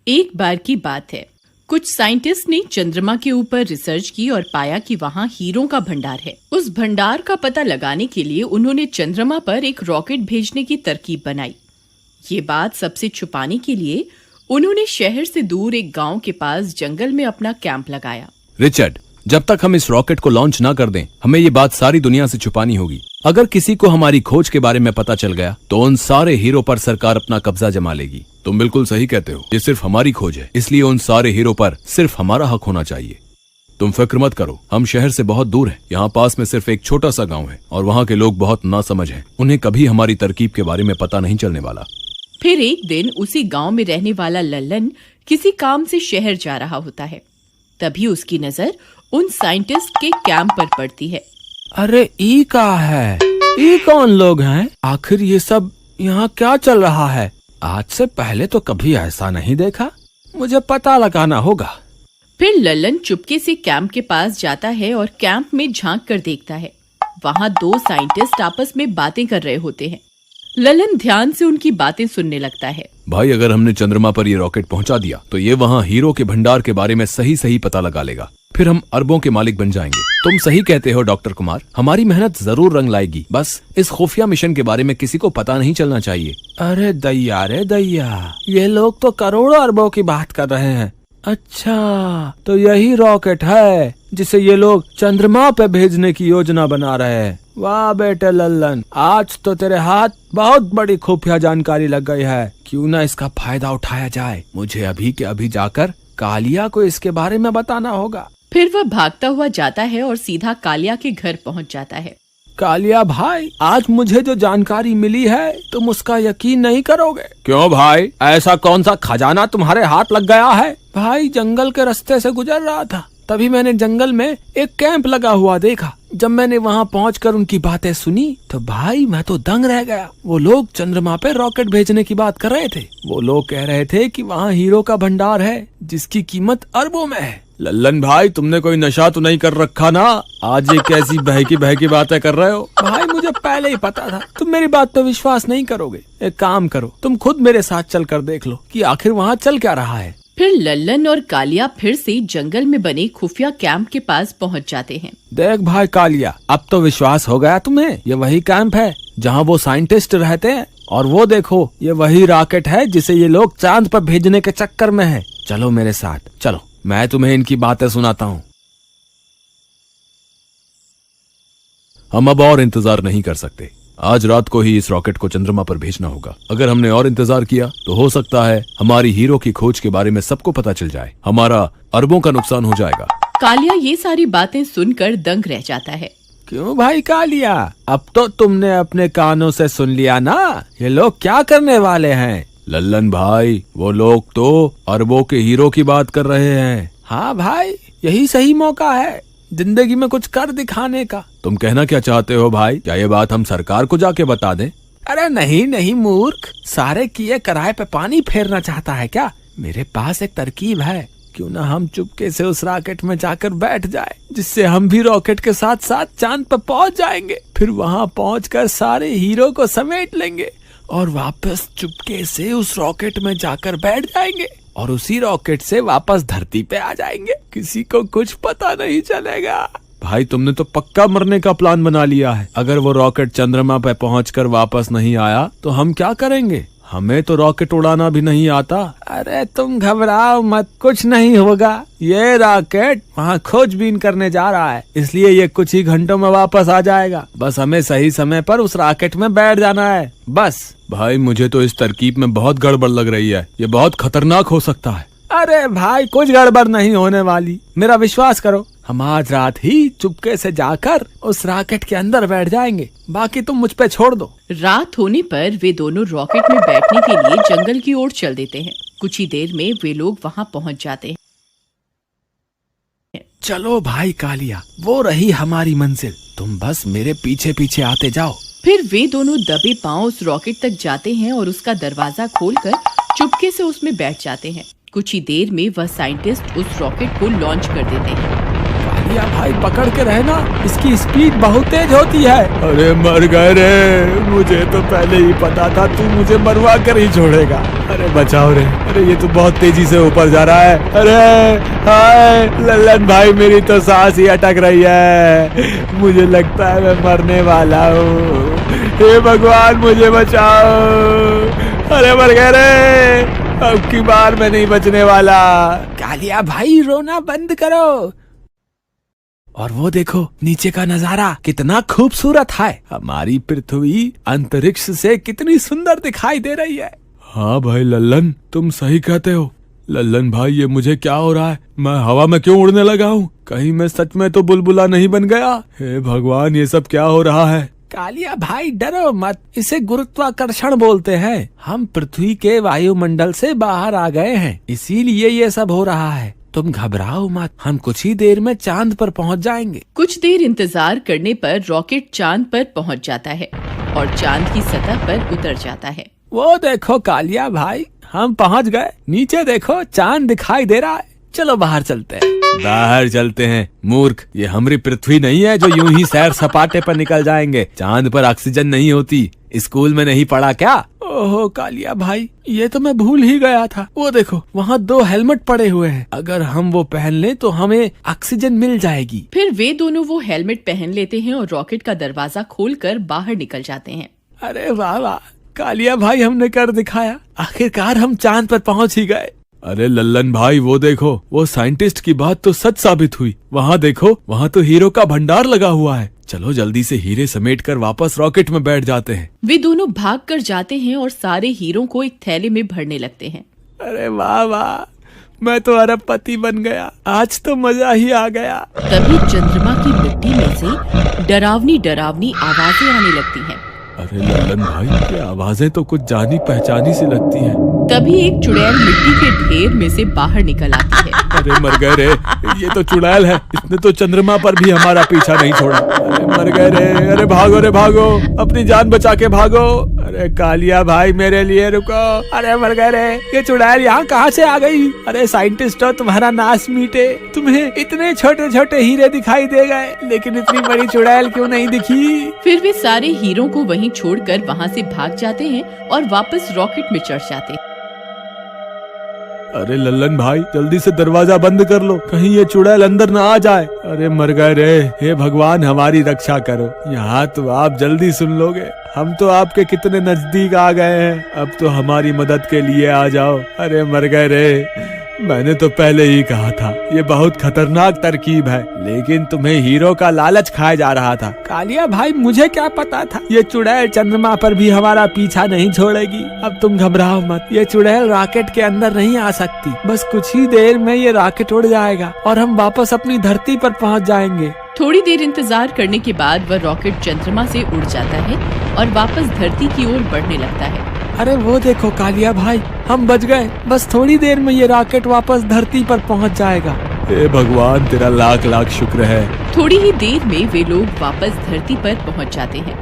एक बार की बात है, कुछ साइंटिस्ट ने चंद्रमा के ऊपर रिसर्च की और पाया कि वहाँ हीरों का भंडार है। उस भंडार का पता लगाने के लिए उन्होंने चंद्रमा पर एक रॉकेट भेजने की तरकीब बनाई। ये बात सबसे छुपाने के लिए उन्होंने शहर से दूर एक गांव के पास जंगल में अपना कैंप लगाया। रिचर्ड, जब तक हम इस रॉकेट को लॉन्च ना कर दें, हमें ये बात सारी दुनिया से छुपानी होगी। अगर किसी को हमारी खोज के बारे में पता चल गया तो उन सारे हीरो पर सरकार अपना कब्जा जमा लेगी। तुम बिल्कुल सही कहते हो, ये सिर्फ हमारी खोज है, इसलिए उन सारे हीरो पर सिर्फ हमारा हक होना चाहिए। तुम फिक्र मत करो, हम शहर से बहुत दूर हैं। यहाँ पास में सिर्फ एक छोटा सा गाँव है और वहाँ के लोग बहुत नासमझ हैं। उन्हें कभी हमारी तरकीब के बारे में पता नहीं चलने वाला। फिर एक दिन उसी गांव में रहने वाला लल्लन किसी काम से शहर जा रहा होता है। तभी उसकी नजर उन साइंटिस्ट के कैंप पर पड़ती है। अरे ई का है? ई कौन लोग हैं? आखिर ये सब यहाँ क्या चल रहा है? आज से पहले तो कभी ऐसा नहीं देखा। मुझे पता लगाना होगा। फिर लल्लन चुपके से कैंप के पास जाता है और कैंप में झांक कर देखता है। वहाँ दो साइंटिस्ट आपस में बातें कर रहे होते हैं। लल्लन ध्यान से उनकी बातें सुनने लगता है। भाई, अगर हमने चंद्रमा पर ये रॉकेट पहुंचा दिया तो ये वहाँ हीरो के भंडार के बारे में सही सही पता लगा लेगा। फिर हम अरबों के मालिक बन जाएंगे। तुम सही कहते हो डॉक्टर कुमार, हमारी मेहनत जरूर रंग लाएगी। बस इस खुफिया मिशन के बारे में किसी को पता नहीं चलना चाहिए। अरे दैया रे दैया, ये लोग तो करोड़ों अरबों की बात कर रहे हैं। अच्छा, तो यही रॉकेट है जिसे ये लोग चंद्रमा पे भेजने की योजना बना रहे हैं। वाह बेटे लल्लन, आज तो तेरे हाथ बहुत बड़ी खुफिया जानकारी लग गई है। क्यों ना इसका फायदा उठाया जाए। मुझे अभी के अभी जाकर कालिया को इसके बारे में बताना होगा। फिर वह भागता हुआ जाता है और सीधा कालिया के घर पहुंच जाता है। कालिया भाई, आज मुझे जो जानकारी मिली है तुम उसका यकीन नहीं करोगे। क्यों भाई, ऐसा कौन सा खजाना तुम्हारे हाथ लग गया है? भाई, जंगल के रास्ते से गुजर रहा था, तभी मैंने जंगल में एक कैंप लगा हुआ देखा। जब मैंने वहाँ पहुंचकर उनकी बातें सुनी तो भाई मैं तो दंग रह गया। वो लोग चंद्रमा पे रॉकेट भेजने की बात कर रहे थे। वो लोग कह रहे थे कि वहाँ हीरो का भंडार है जिसकी कीमत अरबों में है। लल्लन भाई, तुमने कोई नशा तो नहीं कर रखा ना? आज ये कैसी बहकी बातें कर रहे हो? भाई, मुझे पहले ही पता था तुम मेरी बात पे विश्वास नहीं करोगे। एक काम करो, तुम खुद मेरे साथ चल कर देख लो कि आखिर वहाँ चल क्या रहा है। फिर लल्लन और कालिया फिर से जंगल में बने खुफिया कैंप के पास पहुंच जाते हैं। देख भाई कालिया, अब तो विश्वास हो गया तुम्हें। ये वही कैंप है जहाँ वो साइंटिस्ट रहते हैं, और वो देखो, ये वही रॉकेट है जिसे ये लोग चांद पर भेजने के चक्कर में है। चलो मेरे साथ, चलो, मैं तुम्हें इनकी बातें सुनाता हूँ। हम अब और इंतजार नहीं कर सकते। आज रात को ही इस रॉकेट को चंद्रमा पर भेजना होगा। अगर हमने और इंतजार किया तो हो सकता है हमारी हीरो की खोज के बारे में सबको पता चल जाए। हमारा अरबों का नुकसान हो जाएगा। कालिया ये सारी बातें सुनकर दंग रह जाता है। क्यों भाई कालिया, अब तो तुमने अपने कानों से सुन लिया ना, ये लोग क्या करने वाले हैं? लल्लन भाई, वो लोग तो अरबों के हीरो की बात कर रहे हैं। हाँ भाई, यही सही मौका है जिंदगी में कुछ कर दिखाने का। तुम कहना क्या चाहते हो भाई? क्या ये बात हम सरकार को जाके बता दें? अरे नहीं नहीं मूर्ख, सारे किए कराए पे पानी फेरना चाहता है क्या? मेरे पास एक तरकीब है। क्यों ना हम चुपके से उस रॉकेट में जाकर बैठ जाए, जिससे हम भी रॉकेट के साथ साथ चांद पर पहुंच जाएंगे। फिर वहां पहुंचकर सारे हीरो को समेट लेंगे और वापस चुपके से उस रॉकेट में जाकर बैठ जाएंगे और उसी रॉकेट से वापस धरती पे आ जाएंगे। किसी को कुछ पता नहीं चलेगा। भाई, तुमने तो पक्का मरने का प्लान बना लिया है। अगर वो रॉकेट चंद्रमा पे पहुंचकर वापस नहीं आया तो हम क्या करेंगे? हमें तो रॉकेट उड़ाना भी नहीं आता। अरे तुम घबराओ मत, कुछ नहीं होगा। ये रॉकेट वहाँ खोजबीन करने जा रहा है, इसलिए ये कुछ ही घंटों में वापस आ जाएगा। बस हमें सही समय पर उस रॉकेट में बैठ जाना है, बस। भाई, मुझे तो इस तरकीब में बहुत गड़बड़ लग रही है। ये बहुत खतरनाक हो सकता है। अरे भाई, कुछ गड़बड़ नहीं होने वाली, मेरा विश्वास करो। हम आज रात ही चुपके से जाकर उस रॉकेट के अंदर बैठ जाएंगे, बाकी तुम मुझ पे छोड़ दो। रात होने पर वे दोनों रॉकेट में बैठने के लिए जंगल की ओर चल देते हैं। कुछ ही देर में वे लोग वहां पहुंच जाते हैं। चलो भाई कालिया, वो रही हमारी मंजिल, तुम बस मेरे पीछे पीछे आते जाओ। फिर वे दोनों दबे पांव उस रॉकेट तक जाते हैं और उसका दरवाजा खोलकर चुपके से उसमें बैठ जाते हैं। कुछ ही देर में वह साइंटिस्ट उस रॉकेट को लॉन्च कर देते हैं। कालिया भाई पकड़ के रहना, इसकी स्पीड बहुत तेज होती है। अरे मर गए रे, मुझे तो पहले ही पता था तू मुझे मरवा कर ही छोड़ेगा। अरे बचाओ रे, अरे ये तो बहुत तेजी से ऊपर जा रहा है। अरे हाय लल्लन भाई, मेरी तो सांस ही अटक रही है, मुझे लगता है मैं मरने वाला हूँ। हे भगवान मुझे बचाओ। अरे मर गए रे, अब की बार मैं नहीं बचने वाला। कालिया भाई रोना बंद करो। और वो देखो नीचे का नजारा कितना खूबसूरत है। हमारी पृथ्वी अंतरिक्ष से कितनी सुंदर दिखाई दे रही है। हाँ भाई लल्लन, तुम सही कहते हो। लल्लन भाई ये मुझे क्या हो रहा है, मैं हवा में क्यों उड़ने लगा हूँ? कहीं मैं सच में तो बुलबुला नहीं बन गया? हे भगवान ये सब क्या हो रहा है? कालिया भाई डरो मत, इसे गुरुत्वाकर्षण बोलते हैं। हम पृथ्वी के वायुमंडल से बाहर आ गए हैं, इसीलिए ये सब हो रहा है। तुम घबराओ मत, हम कुछ ही देर में चांद पर पहुंच जाएंगे। कुछ देर इंतजार करने पर रॉकेट चांद पर पहुंच जाता है और चांद की सतह पर उतर जाता है। वो देखो कालिया भाई, हम पहुंच गए। नीचे देखो चांद दिखाई दे रहा है। चलो बाहर चलते हैं। बाहर चलते हैं मूर्ख, ये हमारी पृथ्वी नहीं है जो यूं ही सैर सपाटे पर निकल जाएंगे। चांद पर ऑक्सीजन नहीं होती, स्कूल में नहीं पढ़ा क्या? ओहो कालिया भाई, ये तो मैं भूल ही गया था। वो देखो वहाँ 2 हेलमेट पड़े हुए हैं, अगर हम वो पहन लें तो हमें ऑक्सीजन मिल जाएगी। फिर वे दोनों वो हेलमेट पहन लेते हैं और रॉकेट का दरवाजा खोलकर बाहर निकल जाते हैं। अरे वाह वाह कालिया भाई, हमने कर दिखाया, आखिरकार हम चांद पर पहुंच ही गए। अरे लल्लन भाई वो देखो, वो साइंटिस्ट की बात तो सच साबित हुई। वहाँ देखो, वहाँ तो हीरो का भंडार लगा हुआ है। चलो जल्दी से हीरे समेटकर वापस रॉकेट में बैठ जाते हैं। वे दोनों भाग कर जाते हैं और सारे हीरो को एक थैले में भरने लगते हैं। अरे वाह वाह, मैं तो अरबपति बन गया, आज तो मजा ही आ गया। तभी चंद्रमा की मिट्टी में से डरावनी डरावनी आवाजें आने लगती हैं। अरे लल्लन भाई, ये आवाजें तो कुछ जानी पहचानी सी लगती हैं। तभी एक चुड़ैल मिट्टी के ढेर में से बाहर निकल आती है। अरे मर गए रे, ये तो चुड़ैल है, इसने तो चंद्रमा पर भी हमारा पीछा नहीं छोड़ा। अरे मर गए रे, अरे भागो रे भागो, अपनी जान बचा के भागो। अरे कालिया भाई मेरे लिए रुको। अरे मर गए रे, ये चुड़ैल यहाँ कहाँ से आ गई? अरे साइंटिस्ट हो, तुम्हारा नाश मीटे, तुम्हें इतने छोटे छोटे हीरे दिखाई दे गए, लेकिन इतनी बड़ी चुड़ैल क्यों नहीं दिखी? फिर वे सारे हीरो को वहीं छोड़कर वहाँ से भाग जाते हैं और वापस रॉकेट में चढ़ जाते हैं। अरे लल्लन भाई जल्दी से दरवाजा बंद कर लो, कहीं ये चुड़ैल अंदर ना आ जाए। अरे मर गए रे, हे भगवान हमारी रक्षा करो। यहाँ तो आप जल्दी सुन लोगे, हम तो आपके कितने नजदीक आ गए हैं, अब तो हमारी मदद के लिए आ जाओ। अरे मर गए रे, मैंने तो पहले ही कहा था ये बहुत खतरनाक तरकीब है, लेकिन तुम्हें हीरो का लालच खाया जा रहा था। कालिया भाई मुझे क्या पता था ये चुड़ैल चंद्रमा पर भी हमारा पीछा नहीं छोड़ेगी। अब तुम घबराओ मत, ये चुड़ैल रॉकेट के अंदर नहीं आ सकती, बस कुछ ही देर में ये रॉकेट उड़ जाएगा और हम वापस अपनी धरती पर पहुंच जाएंगे। थोड़ी देर इंतजार करने के बाद वह रॉकेट चंद्रमा से उड़ जाता है और वापस धरती की ओर बढ़ने लगता है। अरे वो देखो कालिया भाई, हम बच गए, बस थोड़ी देर में ये रॉकेट वापस धरती पर पहुंच जाएगा। हे भगवान तेरा लाख लाख शुक्र है। थोड़ी ही देर में वे लोग वापस धरती पर पहुंच जाते हैं।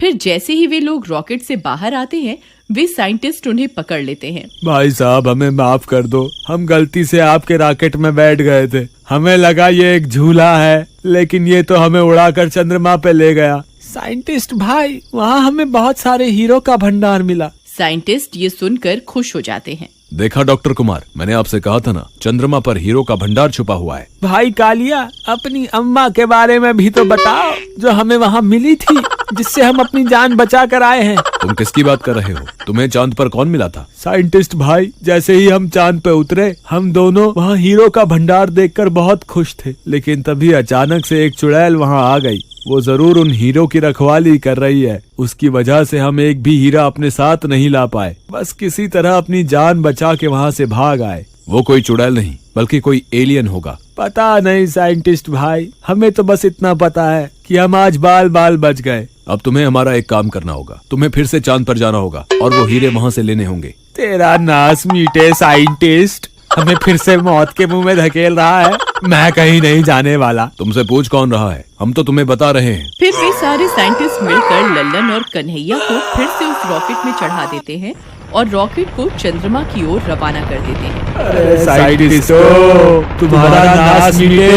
फिर जैसे ही वे लोग रॉकेट से बाहर आते हैं, वे साइंटिस्ट उन्हें पकड़ लेते हैं। भाई साहब हमें माफ कर दो, हम गलती से आपके रॉकेट में बैठ गए थे, हमें लगा ये एक झूला है, लेकिन ये तो हमें उड़ाकर चंद्रमा पे ले गया। साइंटिस्ट भाई, वहाँ हमें बहुत सारे हीरो का भंडार मिला। साइंटिस्ट ये सुनकर खुश हो जाते हैं। देखा डॉक्टर कुमार, मैंने आपसे कहा था ना, चंद्रमा पर हीरो का भंडार छुपा हुआ है। भाई कालिया, अपनी अम्मा के बारे में भी तो बताओ, जो हमें वहाँ मिली थी, जिससे हम अपनी जान बचा कर आए हैं। तुम किसकी बात कर रहे हो? तुम्हें चांद पर कौन मिला था? साइंटिस्ट भाई, जैसे ही हम चांद पे उतरे, हम दोनों वहाँ हीरो का भंडार देखकर बहुत खुश थे, लेकिन तभी अचानक से एक चुड़ैल वहाँ आ गई। वो जरूर उन हीरो की रखवाली कर रही है, उसकी वजह से हम एक भी हीरा अपने साथ नहीं ला पाए, बस किसी तरह अपनी जान बचा के वहाँ से भाग आए। वो कोई चुड़ैल नहीं बल्कि कोई एलियन होगा। पता नहीं साइंटिस्ट भाई, हमें तो बस इतना पता है कि हम आज बाल बाल बच गए। अब तुम्हें हमारा एक काम करना होगा, तुम्हें फिर से चांद पर जाना होगा और वो हीरे वहाँ से लेने होंगे। तेरा नाश मीटे साइंटिस्ट, हमें फिर से मौत के मुंह में धकेल रहा है। मैं कहीं नहीं जाने वाला। तुमसे पूछ कौन रहा है, हम तो तुम्हें बता रहे हैं। फिर वे सारे साइंटिस्ट मिलकर लल्लन और कन्हैया को फिर से उस रॉकेट में चढ़ा देते हैं और रॉकेट को चंद्रमा की ओर रवाना कर देते हैं। अरे साइंटिस्टों, तुम्हारा नाश मिटे,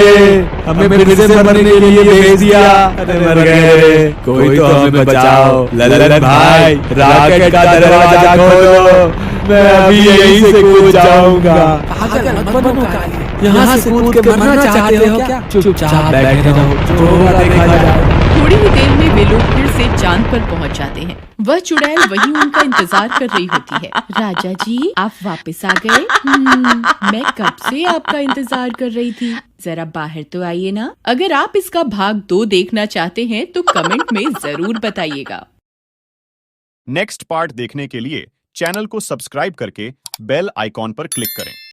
हमें फिर से मरने के लिए भेज दिया। अरे मर गए रे, कोई तो हमें बचाओ। ललन भाई, रॉकेट का दरवाजा खोलो, मैं अभी यहीं से कूद जाऊंगा। पागल मत बनो काली, यहाँ से कूद के मरना चाहते हो क्या? चुपचाप बैठे रहो, जो होगा देखा जाएगा। थोड़ी ही देर में वे लोग फिर से चांद पर पहुंच जाते हैं। वह चुड़ैल वहीं उनका इंतजार कर रही होती है। राजा जी, आप वापस आ गए? मैं कब से आपका इंतजार कर रही थी। जरा बाहर तो आइए ना। अगर आप इसका भाग 2 देखना चाहते हैं तो कमेंट में जरूर बताइएगा। नेक्स्ट पार्ट देखने के लिए चैनल को सब्सक्राइब करके बेल आइकॉन पर क्लिक करें।